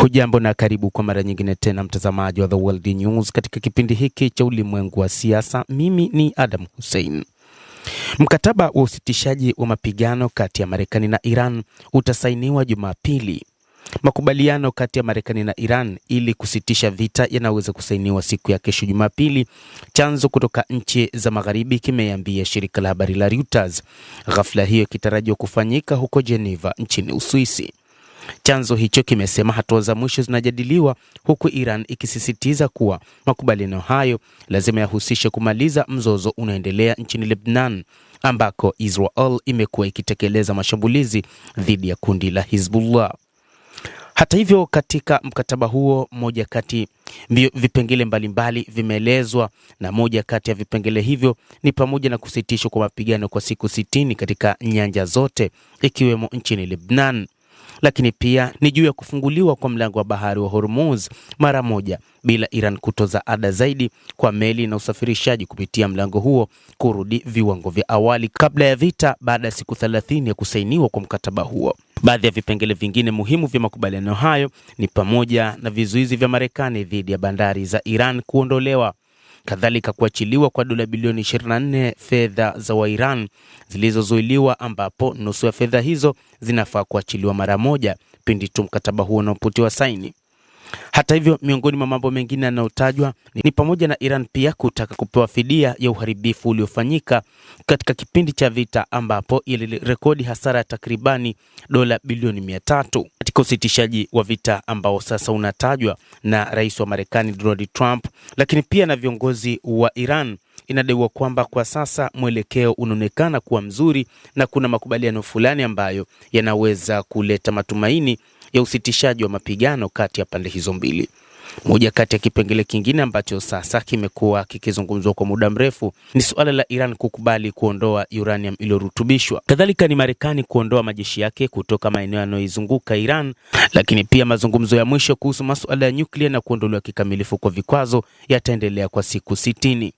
Hujambo na karibu kwa mara nyingine tena mtazamaji wa The World News katika kipindi hiki cha ulimwengu wa siasa. Mimi ni Adam Hussein. Mkataba wa usitishaji wa mapigano kati ya Marekani na Iran utasainiwa Jumapili. Makubaliano kati ya Marekani na Iran ili kusitisha vita yanaweza kusainiwa siku ya kesho Jumapili, chanzo kutoka nchi za Magharibi kimeambia shirika la habari la Reuters. Ghafla hiyo ikitarajiwa kufanyika huko Geneva nchini Uswisi. Chanzo hicho kimesema hatua za mwisho zinajadiliwa huku Iran ikisisitiza kuwa makubaliano hayo lazima yahusishe kumaliza mzozo unaoendelea nchini Lebanon, ambako Israel imekuwa ikitekeleza mashambulizi dhidi ya kundi la Hezbollah. Hata hivyo, katika mkataba huo moja kati vipengele mbalimbali vimeelezwa, na moja kati ya vipengele hivyo ni pamoja na kusitishwa kwa mapigano kwa siku 60 katika nyanja zote ikiwemo nchini Lebanon. Lakini pia ni juu ya kufunguliwa kwa mlango wa bahari wa Hormuz mara moja bila Iran kutoza ada zaidi kwa meli na usafirishaji kupitia mlango huo kurudi viwango vya awali kabla ya vita, baada ya siku 30 ya kusainiwa kwa mkataba huo. Baadhi ya vipengele vingine muhimu vya makubaliano hayo ni pamoja na vizuizi vya Marekani dhidi ya bandari za Iran kuondolewa, kadhalika kuachiliwa kwa dola bilioni 24 fedha za Wairan zilizozuiliwa, ambapo nusu ya fedha hizo zinafaa kuachiliwa mara moja pindi tu mkataba huo unapotiwa saini. Hata hivyo, miongoni mwa mambo mengine yanayotajwa ni pamoja na Iran pia kutaka kupewa fidia ya uharibifu uliofanyika katika kipindi cha vita, ambapo ilirekodi hasara ya takribani dola bilioni 300 katika usitishaji wa vita ambao sasa unatajwa na rais wa Marekani Donald Trump, lakini pia na viongozi wa Iran. Inadaiwa kwamba kwa sasa mwelekeo unaonekana kuwa mzuri na kuna makubaliano fulani ambayo yanaweza kuleta matumaini ya usitishaji wa mapigano kati ya pande hizo mbili. Moja kati ya kipengele kingine ambacho sasa kimekuwa kikizungumzwa kwa muda mrefu ni suala la Iran kukubali kuondoa uranium iliyorutubishwa. Kadhalika ni Marekani kuondoa majeshi yake kutoka maeneo yanayoizunguka Iran, lakini pia mazungumzo ya mwisho kuhusu masuala ya nyuklia na kuondolewa kikamilifu kwa vikwazo yataendelea kwa siku 60.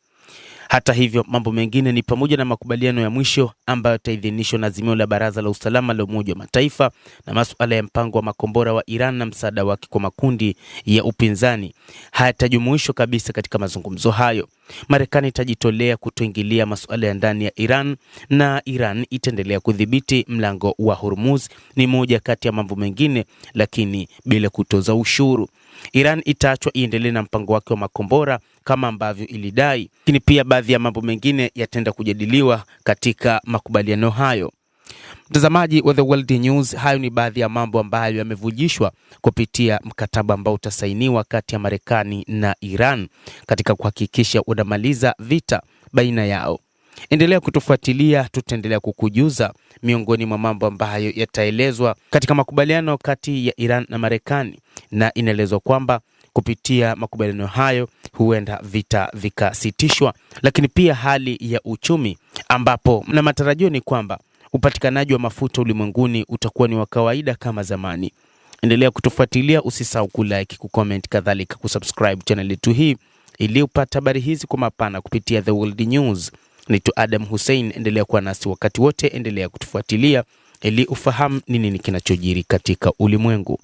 Hata hivyo, mambo mengine ni pamoja na makubaliano ya mwisho ambayo yataidhinishwa na azimio la Baraza la Usalama la Umoja wa Mataifa, na masuala ya mpango wa makombora wa Iran na msaada wake kwa makundi ya upinzani hayatajumuishwa kabisa katika mazungumzo hayo. Marekani itajitolea kutoingilia masuala ya ndani ya Iran na Iran itaendelea kudhibiti mlango wa Hormuz, ni moja kati ya mambo mengine, lakini bila kutoza ushuru. Iran itaachwa iendelee na mpango wake wa makombora kama ambavyo ilidai, lakini pia baadhi ya mambo mengine yataenda kujadiliwa katika makubaliano hayo. Mtazamaji wa The World News, hayo ni baadhi ya mambo ambayo yamevujishwa kupitia mkataba ambao utasainiwa kati ya Marekani na Iran katika kuhakikisha unamaliza vita baina yao. Endelea kutufuatilia, tutaendelea kukujuza miongoni mwa mambo ambayo yataelezwa katika makubaliano kati ya Iran na Marekani, na inaelezwa kwamba kupitia makubaliano hayo huenda vita vikasitishwa, lakini pia hali ya uchumi, ambapo na matarajio ni kwamba upatikanaji wa mafuta ulimwenguni utakuwa ni wa kawaida kama zamani. Endelea kutufuatilia, usisahau kulike, kucomment, kadhalika kusubscribe channel yetu hii ili upate habari hizi kwa mapana kupitia The World News. Naitwa Adam Hussein, endelea kuwa nasi wakati wote, endelea kutufuatilia ili ufahamu nini kinachojiri katika ulimwengu.